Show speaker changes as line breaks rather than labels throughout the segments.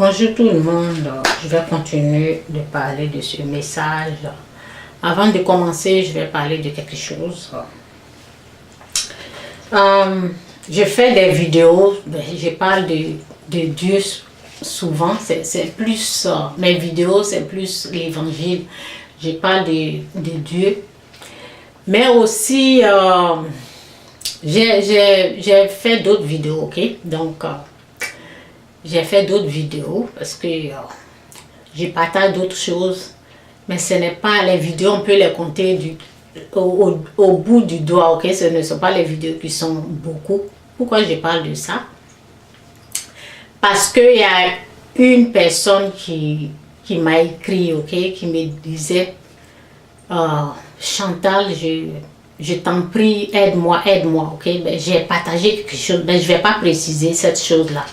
Bonjour tout le monde, je vais continuer de parler de ce message. Avant de commencer, je vais parler de quelque chose. Je fais des vidéos, je parle de Dieu souvent, c'est plus, mes vidéos c'est plus l'évangile. Je parle de Dieu, mais aussi j'ai fait d'autres vidéos, ok? Donc, j'ai fait d'autres vidéos parce que je partage d'autres choses, mais ce n'est pas les vidéos, on peut les compter au bout du doigt, ok? Ce ne sont pas les vidéos qui sont beaucoup. Pourquoi je parle de ça? Parce qu'il y a une personne qui m'a écrit, ok? Qui me disait, Chantal, je t'en prie, aide-moi, ok? Ben, j'ai partagé quelque chose, mais je ne vais pas préciser cette chose-là.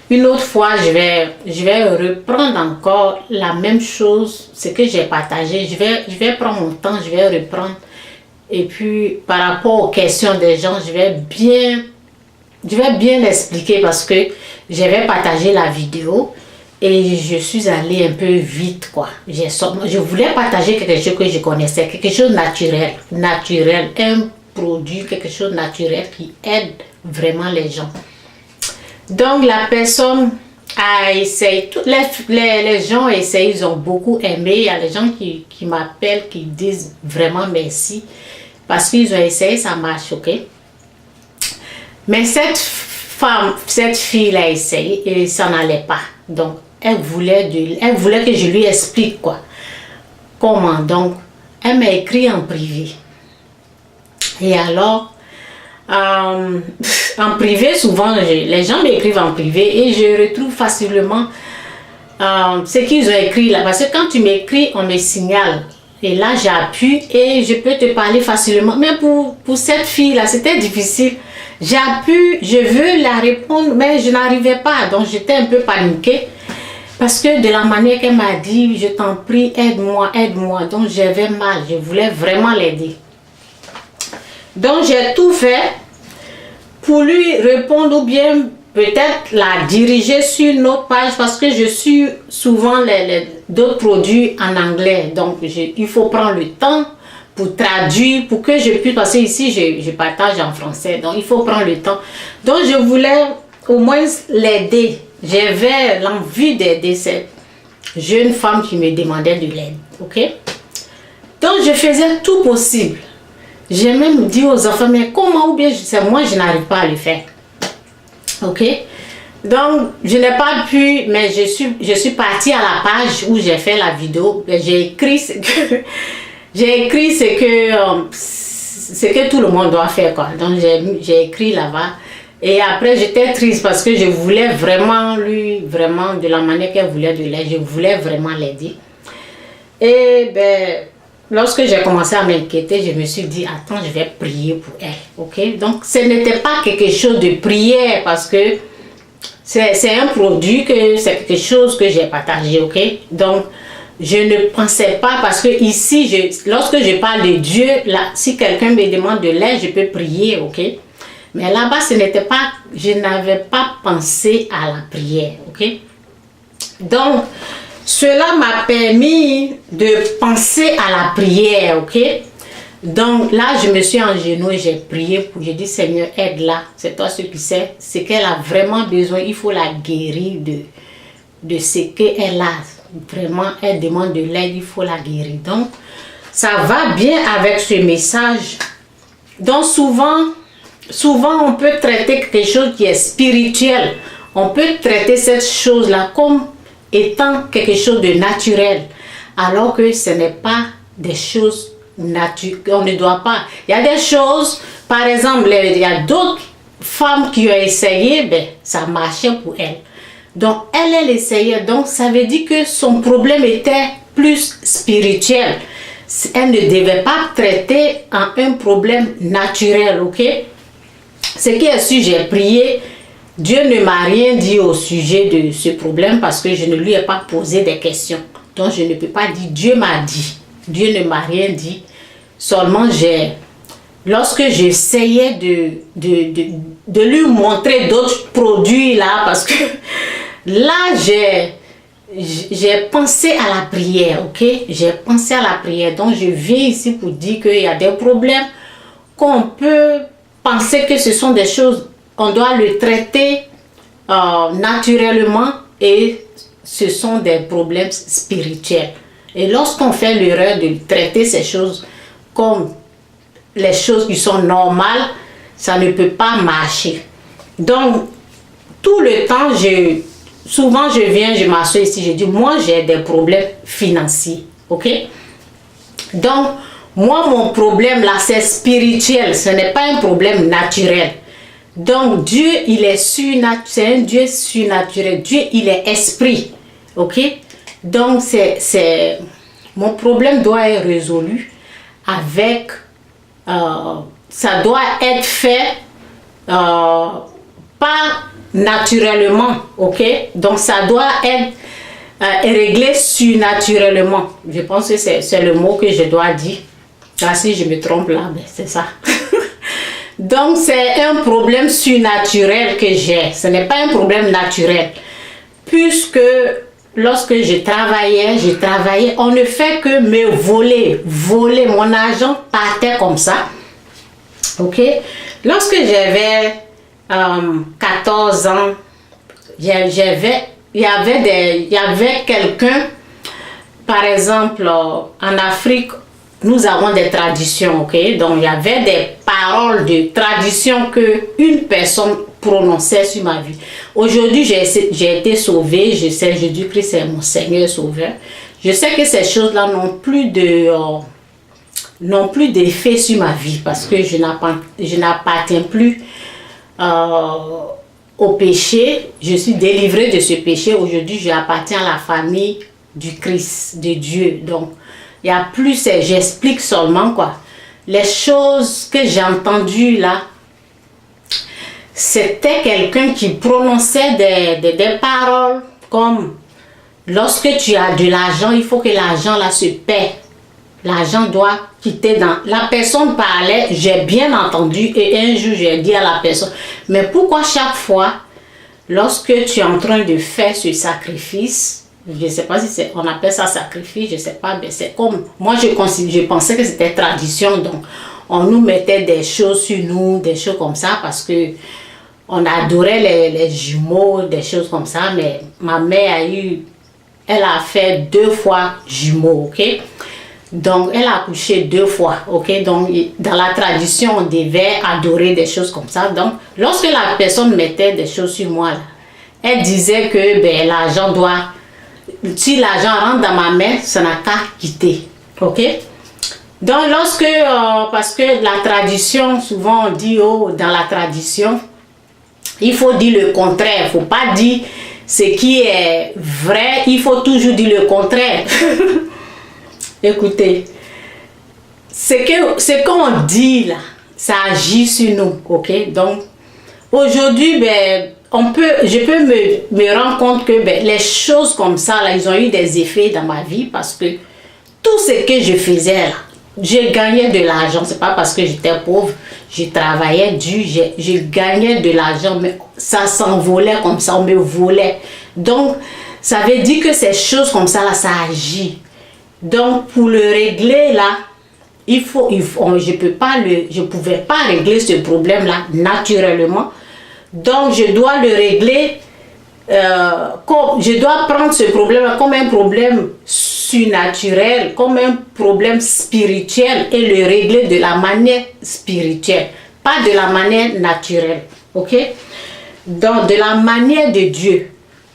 Une autre fois, je vais reprendre encore la même chose, ce que j'ai partagé. Je vais prendre mon temps, je vais reprendre. Et puis, par rapport aux questions des gens, je vais bien expliquer parce que j'avais partagé la vidéo et je suis allée un peu vite, quoi. Je voulais partager quelque chose que je connaissais, quelque chose de naturel, un produit, quelque chose de naturel qui aide vraiment les gens. Donc, la personne a essayé, les gens ont essayé, ils ont beaucoup aimé. Il y a des gens qui m'appellent, qui disent vraiment merci parce qu'ils ont essayé, ça marche, ok? Mais cette fille a essayé et ça n'allait pas. Donc, elle voulait que je lui explique quoi. Comment? Donc, elle m'a écrit en privé. Et alors, en privé, souvent, les gens m'écrivent en privé et je retrouve facilement ce qu'ils ont écrit là. Parce que quand tu m'écris, on me signale. Et là, j'appuie et je peux te parler facilement. Mais pour cette fille-là, c'était difficile. J'appuie, je veux la répondre, mais je n'arrivais pas. Donc, j'étais un peu paniquée. Parce que de la manière qu'elle m'a dit, je t'en prie, aide-moi, aide-moi. Donc, j'avais mal. Je voulais vraiment l'aider. Donc, j'ai tout fait pour lui répondre ou bien peut-être la diriger sur une autre page parce que je suis souvent d'autres produits en anglais. Donc, il faut prendre le temps pour traduire, pour que je puisse, parce que ici, je partage en français. Donc, il faut prendre le temps. Donc, je voulais au moins l'aider. J'avais l'envie d'aider cette jeune femme qui me demandait de l'aide. Ok? Donc, je faisais tout possible. J'ai même dit aux enfants, mais comment ou bien moi, je n'arrive pas à le faire. Ok? Donc, je n'ai pas pu, mais je suis partie à la page où j'ai fait la vidéo. J'ai écrit ce que tout le monde doit faire, quoi. Donc, j'ai écrit là-bas. Et après, j'étais triste parce que je voulais vraiment de la manière qu'elle voulait de l'aide, je voulais vraiment l'aider. Et ben, lorsque j'ai commencé à m'inquiéter, je me suis dit, attends, je vais prier pour elle, ok? Donc, ce n'était pas quelque chose de prière parce que c'est un produit, c'est quelque chose que j'ai partagé, ok? Donc, je ne pensais pas parce que ici, lorsque je parle de Dieu, là, si quelqu'un me demande de l'aide, je peux prier, ok? Mais là-bas, je n'avais pas pensé à la prière, ok? Donc, cela m'a permis de penser à la prière, ok? Donc là, je me suis en genoux et j'ai prié j'ai dit, Seigneur, aide-la. C'est toi ce qui sais ce qu'elle a vraiment besoin. Il faut la guérir de ce qu'elle a. Vraiment, elle demande de l'aide, il faut la guérir. Donc, ça va bien avec ce message. Donc, souvent, on peut traiter quelque chose qui est spirituel. On peut traiter cette chose-là comme étant quelque chose de naturel, alors que ce n'est pas des choses naturelles. On ne doit pas. Il y a des choses, par exemple, il y a d'autres femmes qui ont essayé, ben, ça marchait pour elles. Donc, elle essayait. Donc, ça veut dire que son problème était plus spirituel. Elle ne devait pas traiter en un problème naturel, ok? Ce qui est sûr, j'ai prié. Dieu ne m'a rien dit au sujet de ce problème parce que je ne lui ai pas posé des questions. Donc, je ne peux pas dire Dieu m'a dit. Dieu ne m'a rien dit. Seulement, lorsque j'essayais de lui montrer d'autres produits là, parce que Là, j'ai pensé à la prière, ok? J'ai pensé à la prière. Donc, je viens ici pour dire qu'il y a des problèmes qu'on peut penser que ce sont des choses, on doit le traiter naturellement et ce sont des problèmes spirituels. Et lorsqu'on fait l'erreur de traiter ces choses comme les choses qui sont normales, ça ne peut pas marcher. Donc, tout le temps, souvent je viens, je m'assois ici, je dis, moi j'ai des problèmes financiers, ok? Donc, moi mon problème là, c'est spirituel, ce n'est pas un problème naturel. Donc, Dieu, il est surnaturel, c'est un Dieu surnaturel, Dieu, il est esprit, ok? Donc, mon problème doit être résolu avec, ça doit être fait, pas naturellement, ok? Donc ça doit être réglé surnaturellement. Je pense que c'est le mot que je dois dire. Ah, si je me trompe là, ben c'est ça. Donc c'est un problème surnaturel que j'ai. Ce n'est pas un problème naturel. Puisque lorsque je travaillais, on ne fait que me voler. Mon argent partait comme ça. Ok? Lorsque j'avais 14 ans, il y avait quelqu'un, par exemple, en Afrique, nous avons des traditions, ok? Donc, il y avait des paroles de tradition que une personne prononçait sur ma vie. Aujourd'hui, j'ai été sauvée, je sais, Jésus-Christ est mon Seigneur Sauveur. Je sais que ces choses-là n'ont plus d'effet sur ma vie parce que je n'appartiens plus au péché. Je suis délivrée de ce péché. Aujourd'hui, j'appartiens à la famille du Christ, de Dieu. Donc, il n'y a plus, j'explique seulement quoi. Les choses que j'ai entendues là, c'était quelqu'un qui prononçait des paroles comme lorsque tu as de l'argent, il faut que l'argent là se paie. L'argent doit quitter dans... La personne parlait, j'ai bien entendu et un jour j'ai dit à la personne, mais pourquoi chaque fois, lorsque tu es en train de faire ce sacrifice, je ne sais pas si on appelle ça sacrifice, je ne sais pas, mais c'est comme... Moi, je pensais que c'était tradition, donc on nous mettait des choses sur nous, des choses comme ça, parce que on adorait les jumeaux, des choses comme ça, mais ma mère elle a fait 2 fois jumeaux, ok? Donc, elle a accouché 2 fois, ok? Donc, dans la tradition, on devait adorer des choses comme ça. Donc, lorsque la personne mettait des choses sur moi, là, elle disait que ben, l'argent doit... Si l'argent rentre dans ma main, ça n'a qu'à quitter, ok? Donc, parce que la tradition, souvent on dit, oh, dans la tradition, il faut dire le contraire. Il ne faut pas dire ce qui est vrai, il faut toujours dire le contraire. Écoutez, ce qu'on dit là, ça agit sur nous, ok? Donc, aujourd'hui, ben, je peux me rendre compte que ben, les choses comme ça, là, ils ont eu des effets dans ma vie parce que tout ce que je faisais là, je gagnais de l'argent. C'est pas parce que j'étais pauvre, je travaillais dur, je gagnais de l'argent, mais ça s'envolait comme ça, on me volait. Donc, ça veut dire que ces choses comme ça, là, ça agit. Donc, pour le régler, là, je ne pouvais pas régler ce problème-là naturellement. Donc, je dois le régler, je dois prendre ce problème comme un problème surnaturel, comme un problème spirituel et le régler de la manière spirituelle, pas de la manière naturelle, ok? Donc, de la manière de Dieu.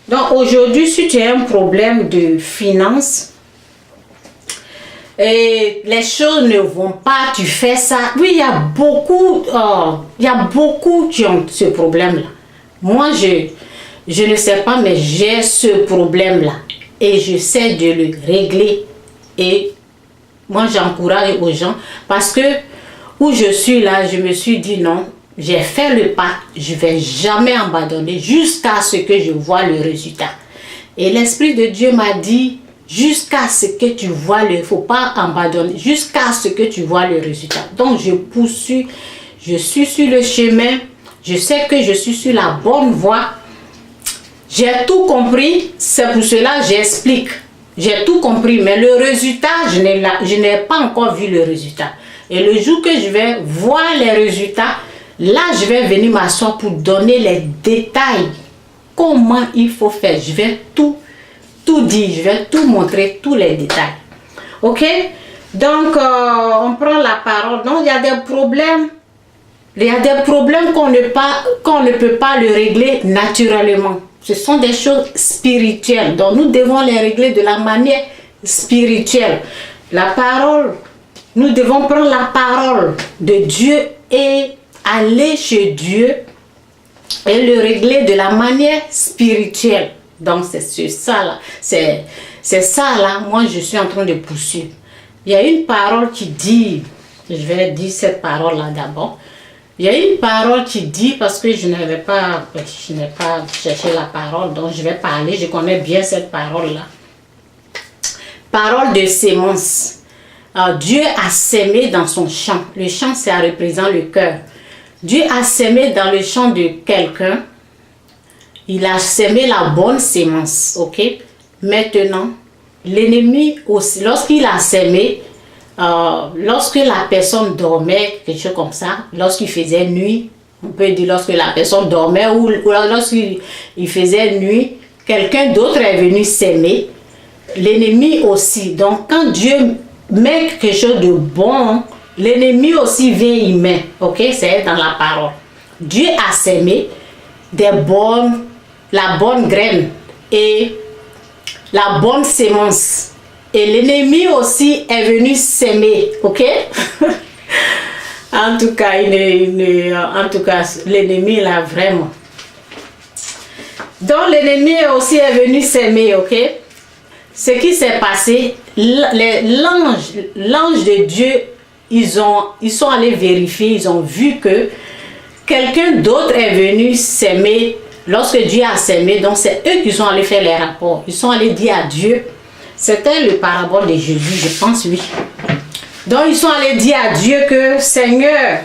Donc, aujourd'hui, si tu as un problème de finances, et les choses ne vont pas, tu fais ça. Oui, il y a beaucoup qui ont ce problème-là. Moi, je ne sais pas, mais j'ai ce problème-là. Et je sais de le régler. Et moi, j'encourage aux gens. Parce que où je suis là, je me suis dit non, j'ai fait le pas. Je ne vais jamais abandonner jusqu'à ce que je vois le résultat. Et l'Esprit de Dieu m'a dit, jusqu'à ce que tu vois il ne faut pas abandonner, jusqu'à ce que tu vois le résultat. Donc je poursuis, je suis sur le chemin, je sais que je suis sur la bonne voie. J'ai tout compris, c'est pour cela que j'explique. J'ai tout compris, mais le résultat, je n'ai pas encore vu le résultat. Et le jour que je vais voir les résultats, là, je vais venir m'asseoir pour donner les détails. Comment il faut faire. Je vais tout dire, je vais tout montrer, tous les détails. Ok? Donc, on prend la parole. Donc, il y a des problèmes. Il y a des problèmes qu'on ne peut pas le régler naturellement. Ce sont des choses spirituelles. Donc, nous devons les régler de la manière spirituelle. La parole, nous devons prendre la parole de Dieu et aller chez Dieu et le régler de la manière spirituelle. Donc, c'est ça là. C'est ça là, moi, je suis en train de poursuivre. Il y a une parole qui dit, je vais dire cette parole là d'abord. Il y a une parole qui dit, parce que je n'ai pas cherché la parole, donc je vais parler, je connais bien cette parole-là. Parole de sémence. Dieu a sémé dans son champ. Le champ, ça représente le cœur. Dieu a sémé dans le champ de quelqu'un. Il a sémé la bonne sémence, ok? Maintenant, l'ennemi aussi, lorsqu'il a sémé, lorsque la personne dormait, quelque chose comme ça, lorsqu'il faisait nuit, on peut dire lorsque la personne dormait ou lorsqu'il faisait nuit, quelqu'un d'autre est venu s'aimer, l'ennemi aussi. Donc quand Dieu met quelque chose de bon, l'ennemi aussi vient y mettre, ok? C'est dans la parole. Dieu a sémé la bonne graine et la bonne sémence. Et l'ennemi aussi est venu s'aimer, ok? En tout cas, l'ennemi là vraiment. Donc l'ennemi aussi est venu s'aimer, ok? Ce qui s'est passé, l'ange de Dieu, ils sont allés vérifier, ils ont vu que quelqu'un d'autre est venu s'aimer lorsque Dieu a s'aimé. Donc c'est eux qui sont allés faire les rapports. Ils sont allés dire à Dieu. C'était le parabole de Jésus, je pense, oui. Donc, ils sont allés dire à Dieu que, Seigneur,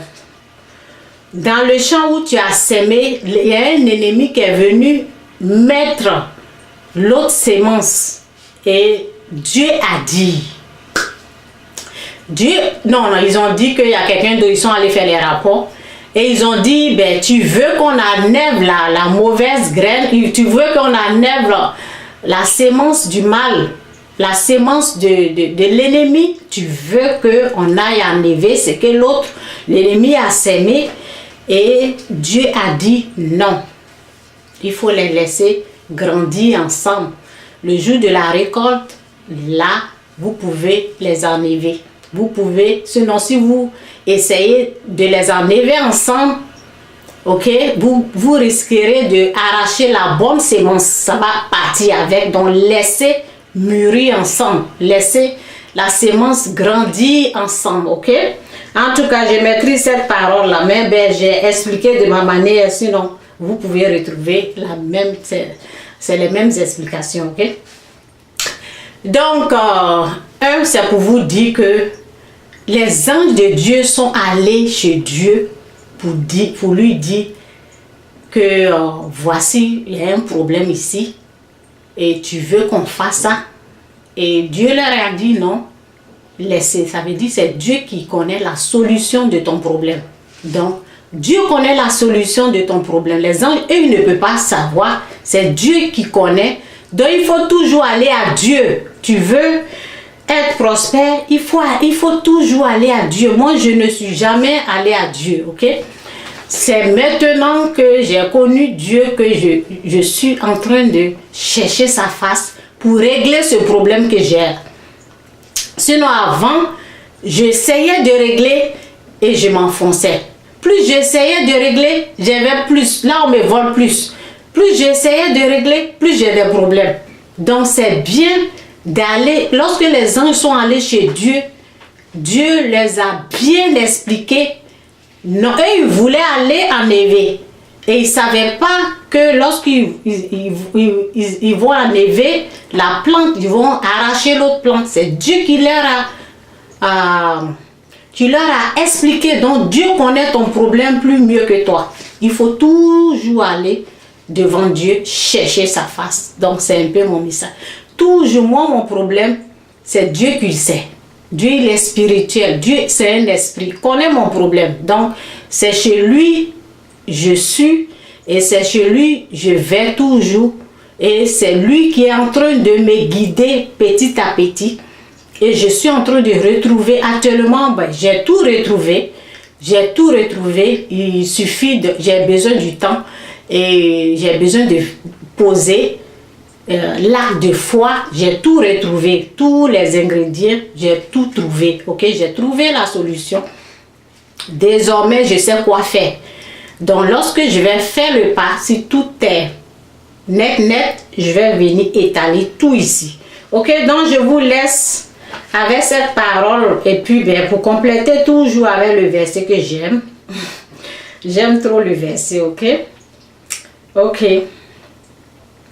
dans le champ où tu as sémé, il y a un ennemi qui est venu mettre l'autre sémence. Et Dieu a dit. Non, ils ont dit qu'il y a quelqu'un d'autre, ils sont allés faire les rapports. Et ils ont dit, ben, tu veux qu'on enlève la mauvaise graine, tu veux qu'on enlève la sémence du mal. La sémence de l'ennemi, tu veux qu'on aille enlever ce que l'autre, l'ennemi a sémé. Et Dieu a dit non. Il faut les laisser grandir ensemble. Le jour de la récolte, là, vous pouvez les enlever. Vous pouvez, sinon si vous essayez de les enlever ensemble, ok, vous risquerez de arracher la bonne sémence. Ça va partir avec, donc laissez mûrir ensemble, laissez la sémence grandir ensemble, ok? En tout cas, je maîtrise cette parole-là, mais ben, j'ai expliqué de ma manière, sinon vous pouvez retrouver la même, c'est les mêmes explications, ok? Donc, c'est pour vous dire que les anges de Dieu sont allés chez Dieu pour lui dire que voici, il y a un problème ici. Et tu veux qu'on fasse ça? Et Dieu leur a dit non, laissez. Ça veut dire c'est Dieu qui connaît la solution de ton problème. Donc, Dieu connaît la solution de ton problème. Les anges, eux, ils ne peuvent pas savoir. C'est Dieu qui connaît. Donc, il faut toujours aller à Dieu. Tu veux être prospère, il faut toujours aller à Dieu. Moi, je ne suis jamais allé à Dieu, ok? C'est maintenant que j'ai connu Dieu que je suis en train de chercher sa face pour régler ce problème que j'ai. Sinon avant, j'essayais de régler et je m'enfonçais. Plus j'essayais de régler, j'avais plus. Là, on me vole plus. Plus j'essayais de régler, plus j'ai des problèmes. Donc c'est bien d'aller, lorsque les anges sont allés chez Dieu, Dieu les a bien expliqués. Non, eux, ils voulaient aller enlever. Et ils ne savaient pas que lorsqu'ils vont enlever la plante, ils vont arracher l'autre plante. C'est Dieu qui leur a expliqué. Donc, Dieu connaît ton problème plus mieux que toi. Il faut toujours aller devant Dieu, chercher sa face. Donc c'est un peu mon message. Toujours moi, mon problème, c'est Dieu qui le sait. Dieu, il est spirituel. Dieu, c'est un esprit. Il connaît mon problème. Donc, c'est chez lui, je suis. Et c'est chez lui, je vais toujours. Et c'est lui qui est en train de me guider petit à petit. Et je suis en train de retrouver. Actuellement, ben, j'ai tout retrouvé. J'ai tout retrouvé. Il suffit de... J'ai besoin du temps. Et j'ai besoin de poser l'acte de foi. J'ai tout retrouvé. Tous les ingrédients, j'ai tout trouvé. Ok, j'ai trouvé la solution. Désormais, je sais quoi faire. Donc, lorsque je vais faire le pas, si tout est net, je vais venir étaler tout ici. Ok, donc je vous laisse avec cette parole. Et puis, ben, pour compléter toujours avec le verset que j'aime. J'aime trop le verset, ok? Ok.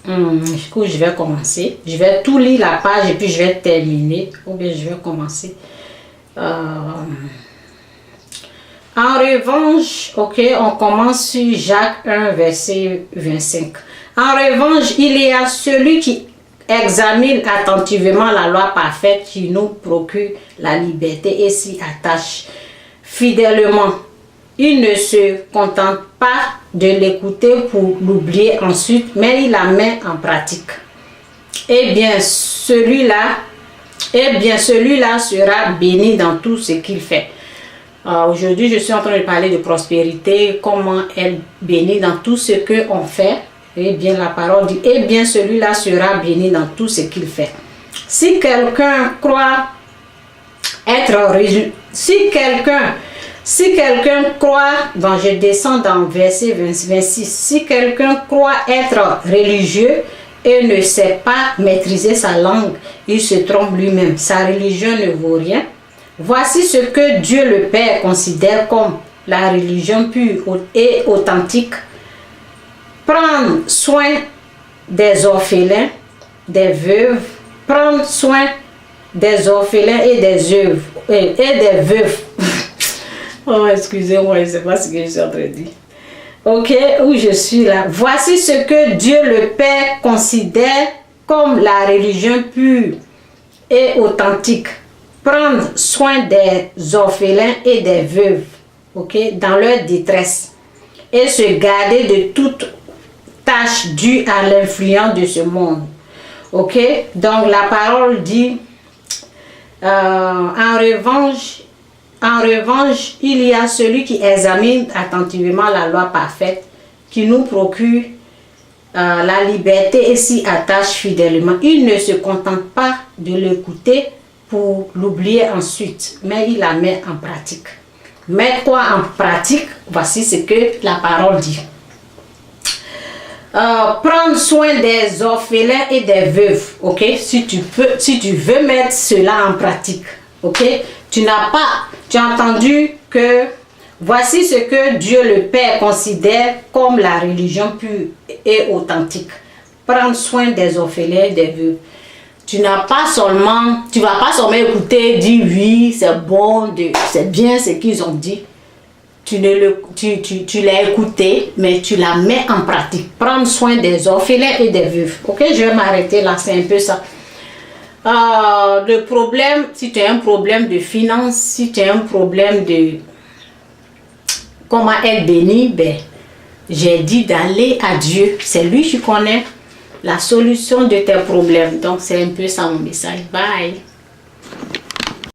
Du coup, je vais commencer. Je vais tout lire la page et puis je vais terminer. Ou bien, je vais commencer. En revanche, ok, on commence sur Jacques 1, verset 25. En revanche, il y a celui qui examine attentivement la loi parfaite qui nous procure la liberté et s'y attache fidèlement. Il ne se contente pas de l'écouter pour l'oublier ensuite, mais il la met en pratique. Eh bien, celui-là sera béni dans tout ce qu'il fait. Aujourd'hui, je suis en train de parler de prospérité, comment être béni dans tout ce qu'on fait. Eh bien, la parole dit, eh bien, celui-là sera béni dans tout ce qu'il fait. Si quelqu'un croit être... Si quelqu'un croit, donc je descends dans verset 26, si quelqu'un croit être religieux et ne sait pas maîtriser sa langue, il se trompe lui-même. Sa religion ne vaut rien. Voici ce que Dieu le Père considère comme la religion pure et authentique. Prendre soin des orphelins, des veuves, prendre soin des orphelins et des veuves. Oh, excusez-moi, je ne sais pas ce que je suis en train de dire. Ok, où je suis là. Voici ce que Dieu le Père considère comme la religion pure et authentique. Prendre soin des orphelins et des veuves, ok, dans leur détresse. Et se garder de toute tâche due à l'influence de ce monde. Ok, donc la parole dit, en revanche, il y a celui qui examine attentivement la loi parfaite, qui nous procure la liberté et s'y attache fidèlement. Il ne se contente pas de l'écouter pour l'oublier ensuite, mais il la met en pratique. Mettre quoi en pratique? Voici ce que la parole dit. Prendre soin des orphelins et des veuves, ok? Si tu veux mettre cela en pratique, ok? Tu as entendu que voici ce que Dieu le Père considère comme la religion pure et authentique. Prendre soin des orphelins et des veuves. Tu vas pas seulement écouter, dire oui, c'est bon, c'est bien ce qu'ils ont dit. Tu l'as écouté, mais tu la mets en pratique. Prendre soin des orphelins et des veuves. Ok, je vais m'arrêter là, c'est un peu ça. Le problème, si tu as un problème de finances, si tu as un problème de comment être béni, ben, j'ai dit d'aller à Dieu. C'est lui qui connaît la solution de tes problèmes. Donc, c'est un peu ça mon message. Bye.